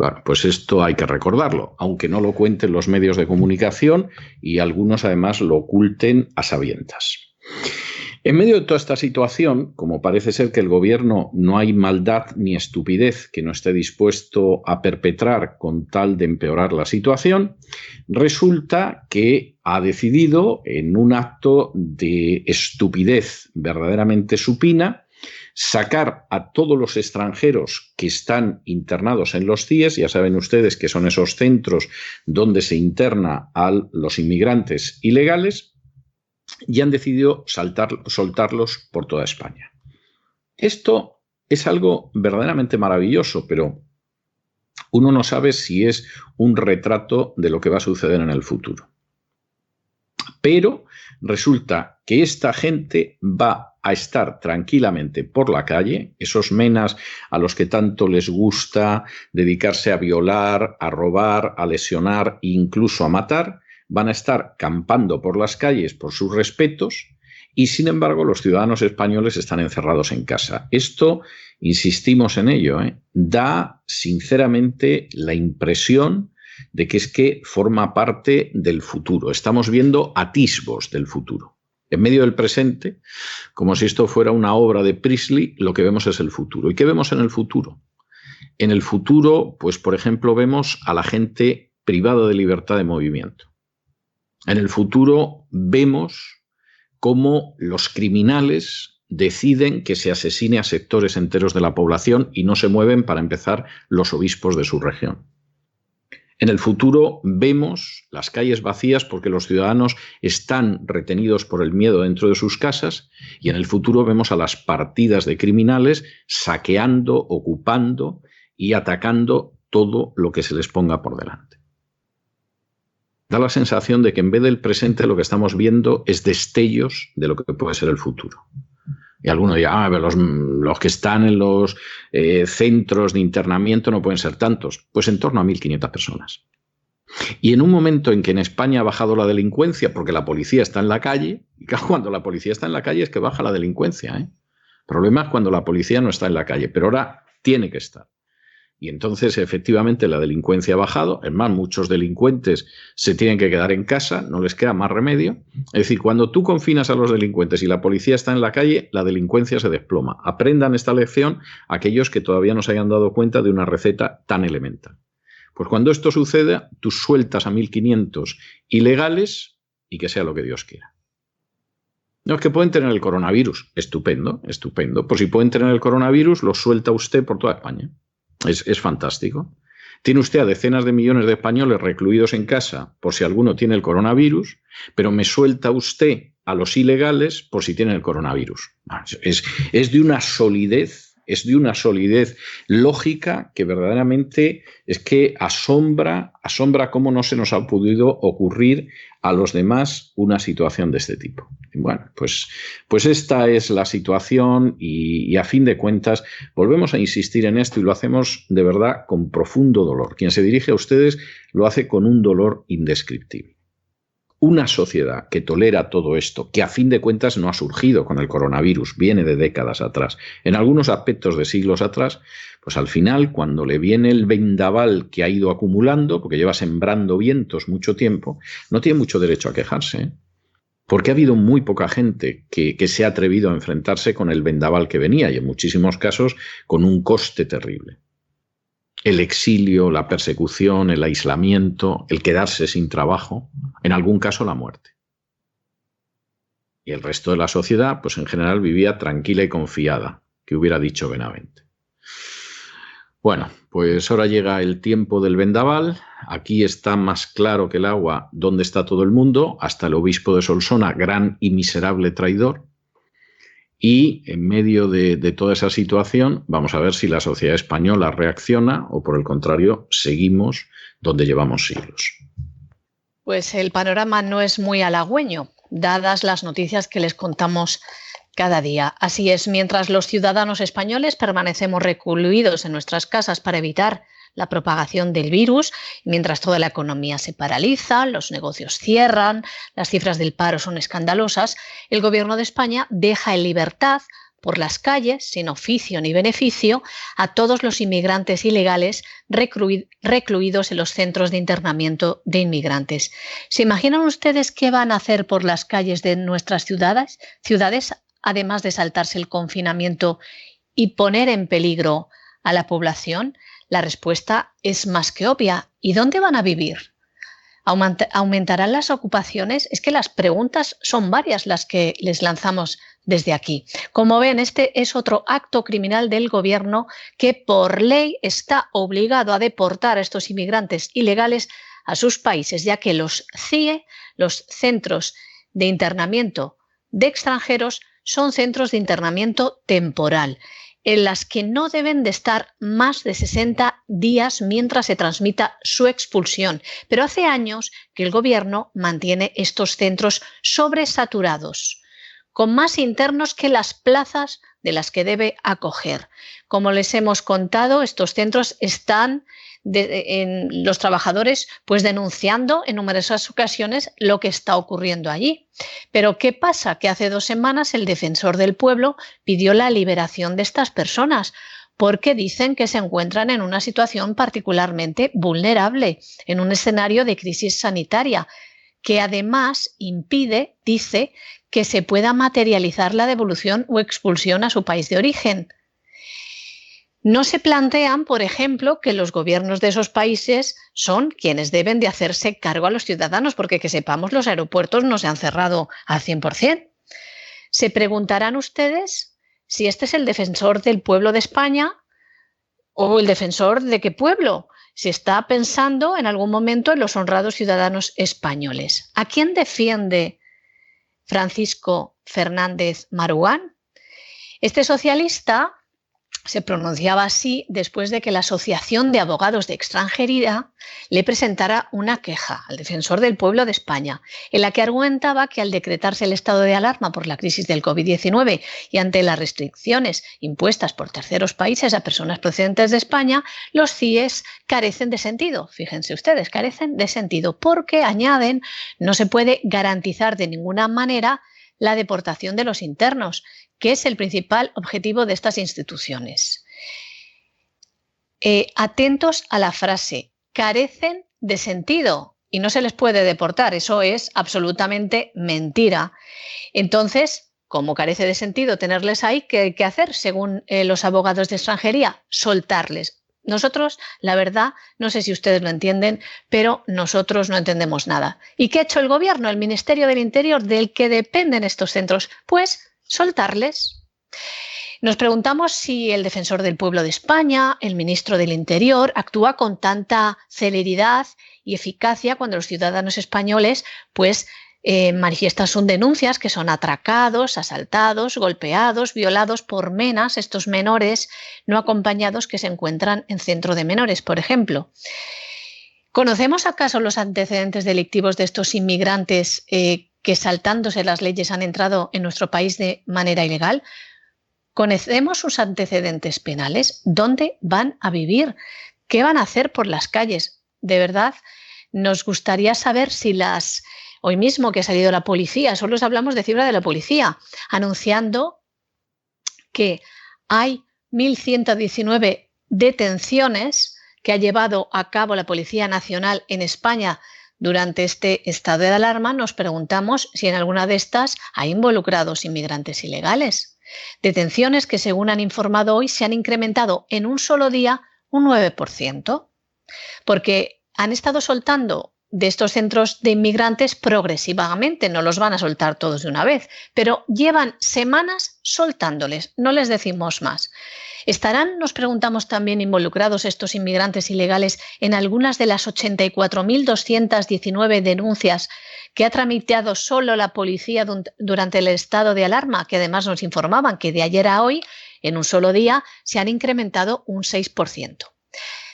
Bueno, pues esto hay que recordarlo, aunque no lo cuenten los medios de comunicación y algunos además lo oculten a sabiendas. En medio de toda esta situación, como parece ser que el gobierno no hay maldad ni estupidez que no esté dispuesto a perpetrar con tal de empeorar la situación, resulta que ha decidido, en un acto de estupidez verdaderamente supina, sacar a todos los extranjeros que están internados en los CIES, ya saben ustedes que son esos centros donde se interna a los inmigrantes ilegales, y han decidido soltarlos por toda España. Esto es algo verdaderamente maravilloso, pero uno no sabe si es un retrato de lo que va a suceder en el futuro. Pero resulta que esta gente va a estar tranquilamente por la calle, esos menas a los que tanto les gusta dedicarse a violar, a robar, a lesionar e incluso a matar, van a estar campando por las calles por sus respetos y, sin embargo, los ciudadanos españoles están encerrados en casa. Esto, insistimos en ello, da sinceramente la impresión de que es que forma parte del futuro. Estamos viendo atisbos del futuro. En medio del presente, como si esto fuera una obra de Priestley, lo que vemos es el futuro. ¿Y qué vemos en el futuro? En el futuro, pues por ejemplo, vemos a la gente privada de libertad de movimiento. En el futuro vemos cómo los criminales deciden que se asesine a sectores enteros de la población y no se mueven, para empezar, los obispos de su región. En el futuro vemos las calles vacías porque los ciudadanos están retenidos por el miedo dentro de sus casas, y en el futuro vemos a las partidas de criminales saqueando, ocupando y atacando todo lo que se les ponga por delante. Da la sensación de que en vez del presente lo que estamos viendo es destellos de lo que puede ser el futuro. Y alguno dirá, los que están en los centros de internamiento no pueden ser tantos. Pues en torno a 1.500 personas. Y en un momento en que en España ha bajado la delincuencia porque la policía está en la calle, y claro, cuando la policía está en la calle es que baja la delincuencia, El problema es cuando la policía no está en la calle, pero ahora tiene que estar. Y entonces, efectivamente, la delincuencia ha bajado. Es más, muchos delincuentes se tienen que quedar en casa, no les queda más remedio. Es decir, cuando tú confinas a los delincuentes y la policía está en la calle, la delincuencia se desploma. Aprendan esta lección aquellos que todavía no se hayan dado cuenta de una receta tan elemental. Pues cuando esto suceda, tú sueltas a 1.500 ilegales y que sea lo que Dios quiera. No, es que pueden tener el coronavirus. Estupendo, estupendo. Pues si pueden tener el coronavirus, lo suelta usted por toda España. Es fantástico. Tiene usted a decenas de millones de españoles recluidos en casa por si alguno tiene el coronavirus, pero me suelta usted a los ilegales por si tienen el coronavirus. Es de una solidez, lógica que verdaderamente es que asombra cómo no se nos ha podido ocurrir a los demás una situación de este tipo. Bueno, pues esta es la situación y a fin de cuentas volvemos a insistir en esto y lo hacemos de verdad con profundo dolor. Quien se dirige a ustedes lo hace con un dolor indescriptible. Una sociedad que tolera todo esto, que a fin de cuentas no ha surgido con el coronavirus, viene de décadas atrás, en algunos aspectos de siglos atrás, pues al final, cuando le viene el vendaval que ha ido acumulando, porque lleva sembrando vientos mucho tiempo, no tiene mucho derecho a quejarse, porque ha habido muy poca gente que se ha atrevido a enfrentarse con el vendaval que venía, y en muchísimos casos con un coste terrible. El exilio, la persecución, el aislamiento, el quedarse sin trabajo, en algún caso la muerte. Y el resto de la sociedad, pues en general vivía tranquila y confiada, que hubiera dicho Benavente. Bueno, pues ahora llega el tiempo del vendaval. Aquí está más claro que el agua dónde está todo el mundo, hasta el obispo de Solsona, gran y miserable traidor. Y en medio de toda esa situación, vamos a ver si la sociedad española reacciona o, por el contrario, seguimos donde llevamos siglos. Pues el panorama no es muy halagüeño, dadas las noticias que les contamos cada día. Así es, mientras los ciudadanos españoles permanecemos recluidos en nuestras casas para evitar la propagación del virus, mientras toda la economía se paraliza, los negocios cierran, las cifras del paro son escandalosas, el Gobierno de España deja en libertad por las calles, sin oficio ni beneficio, a todos los inmigrantes ilegales recluidos en los centros de internamiento de inmigrantes. ¿Se imaginan ustedes qué van a hacer por las calles de nuestras ciudades, además de saltarse el confinamiento y poner en peligro a la población? La respuesta es más que obvia. ¿Y dónde van a vivir? ¿Aumentarán las ocupaciones? Es que las preguntas son varias las que les lanzamos desde aquí. Como ven, este es otro acto criminal del gobierno que por ley está obligado a deportar a estos inmigrantes ilegales a sus países, ya que los CIE, los centros de internamiento de extranjeros, son centros de internamiento temporal, en las que no deben de estar más de 60 días mientras se transmita su expulsión. Pero hace años que el gobierno mantiene estos centros sobresaturados, con más internos que las plazas de las que debe acoger. Como les hemos contado, estos centros están los trabajadores pues denunciando en numerosas ocasiones lo que está ocurriendo allí. Pero ¿qué pasa? Que hace 2 semanas el defensor del pueblo pidió la liberación de estas personas porque dicen que se encuentran en una situación particularmente vulnerable, en un escenario de crisis sanitaria, que además impide, dice, que se pueda materializar la devolución o expulsión a su país de origen. No se plantean, por ejemplo, que los gobiernos de esos países son quienes deben de hacerse cargo a los ciudadanos, porque que sepamos, los aeropuertos no se han cerrado al 100%. Se preguntarán ustedes si este es el defensor del pueblo de España o el defensor de qué pueblo. Se está pensando en algún momento en los honrados ciudadanos españoles. ¿A quién defiende Francisco Fernández Maruán? Este socialista se pronunciaba así después de que la Asociación de Abogados de Extranjería le presentara una queja al defensor del pueblo de España, en la que argumentaba que al decretarse el estado de alarma por la crisis del COVID-19 y ante las restricciones impuestas por terceros países a personas procedentes de España, los CIEs carecen de sentido. Fíjense ustedes, carecen de sentido porque, añaden, no se puede garantizar de ninguna manera la deportación de los internos, que es el principal objetivo de estas instituciones. Atentos a la frase, carecen de sentido y no se les puede deportar. Eso es absolutamente mentira. Entonces, como carece de sentido tenerles ahí, ¿qué hay que hacer según los abogados de extranjería? Soltarles. Nosotros, la verdad, no sé si ustedes lo entienden, pero nosotros no entendemos nada. ¿Y qué ha hecho el gobierno, el Ministerio del Interior, del que dependen estos centros? Pues soltarles. Nos preguntamos si el defensor del pueblo de España, el ministro del Interior, actúa con tanta celeridad y eficacia cuando los ciudadanos españoles pues manifiestan sus denuncias, que son atracados, asaltados, golpeados, violados por menas, estos menores no acompañados que se encuentran en centro de menores, por ejemplo. ¿Conocemos acaso los antecedentes delictivos de estos inmigrantes que saltándose las leyes han entrado en nuestro país de manera ilegal? ¿Conocemos sus antecedentes penales? ¿Dónde van a vivir? ¿Qué van a hacer por las calles? De verdad, nos gustaría saber si hoy mismo que ha salido la policía, solo os hablamos de cifra de la policía, anunciando que hay 1.119 detenciones que ha llevado a cabo la Policía Nacional en España durante este estado de alarma. Nos preguntamos si en alguna de estas hay involucrados inmigrantes ilegales. Detenciones que, según han informado hoy, se han incrementado en un solo día un 9%, porque han estado soltando de estos centros de inmigrantes progresivamente, no los van a soltar todos de una vez, pero llevan semanas soltándoles, no les decimos más. ¿Estarán, nos preguntamos también, involucrados estos inmigrantes ilegales en algunas de las 84.219 denuncias que ha tramitado solo la policía durante el estado de alarma, que además nos informaban que de ayer a hoy, en un solo día, se han incrementado un 6%?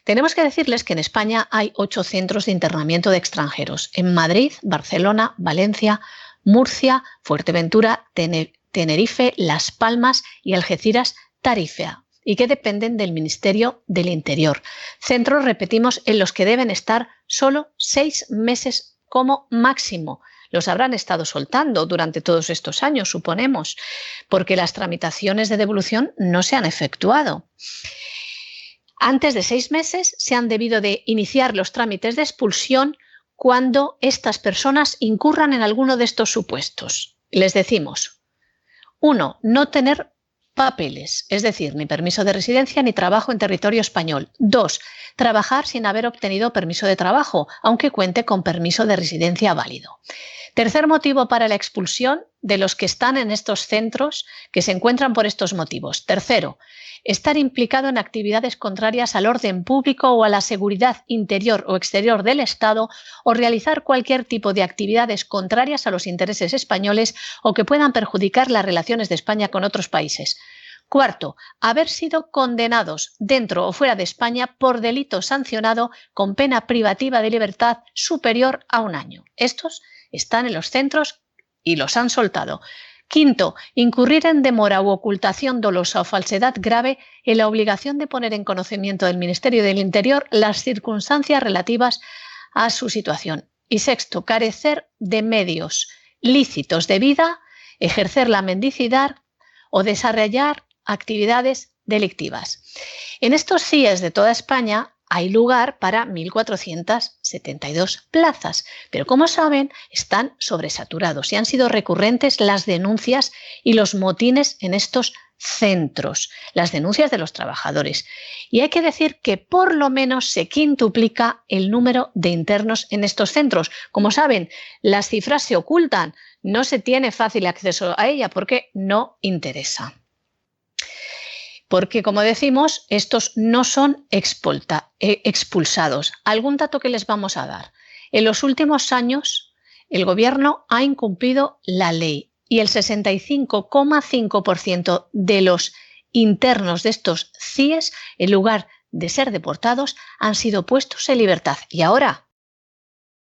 Tenemos que decirles que en España hay 8 centros de internamiento de extranjeros, en Madrid, Barcelona, Valencia, Murcia, Fuerteventura, Tenerife, Las Palmas y Algeciras, Tarifa, y que dependen del Ministerio del Interior. Centros, repetimos, en los que deben estar solo 6 meses como máximo. los habrán estado soltando durante todos estos años, suponemos, porque las tramitaciones de devolución no se han efectuado. Antes de 6 meses se han debido de iniciar los trámites de expulsión cuando estas personas incurran en alguno de estos supuestos. Les decimos, 1, no tener papeles, es decir, ni permiso de residencia ni trabajo en territorio español. 2, trabajar sin haber obtenido permiso de trabajo, aunque cuente con permiso de residencia válido. Tercer motivo para la expulsión de los que están en estos centros que se encuentran por estos motivos. Tercero, estar implicado en actividades contrarias al orden público o a la seguridad interior o exterior del Estado o realizar cualquier tipo de actividades contrarias a los intereses españoles o que puedan perjudicar las relaciones de España con otros países. Cuarto, haber sido condenados dentro o fuera de España por delito sancionado con pena privativa de libertad superior a 1 año. Estos están en los centros y los han soltado. Quinto, incurrir en demora u ocultación dolosa o falsedad grave en la obligación de poner en conocimiento del Ministerio del Interior las circunstancias relativas a su situación. Y sexto, carecer de medios lícitos de vida, ejercer la mendicidad o desarrollar actividades delictivas. En estos CIEs de toda España hay lugar para 1.472 plazas, pero como saben, están sobresaturados y han sido recurrentes las denuncias y los motines en estos centros, las denuncias de los trabajadores. Y hay que decir que por lo menos se quintuplica el número de internos en estos centros. Como saben, las cifras se ocultan, no se tiene fácil acceso a ella porque no interesa. Porque, como decimos, estos no son expulsados. Algún dato que les vamos a dar. En los últimos años, el Gobierno ha incumplido la ley y el 65,5% de los internos de estos CIEs, en lugar de ser deportados, han sido puestos en libertad. Y ahora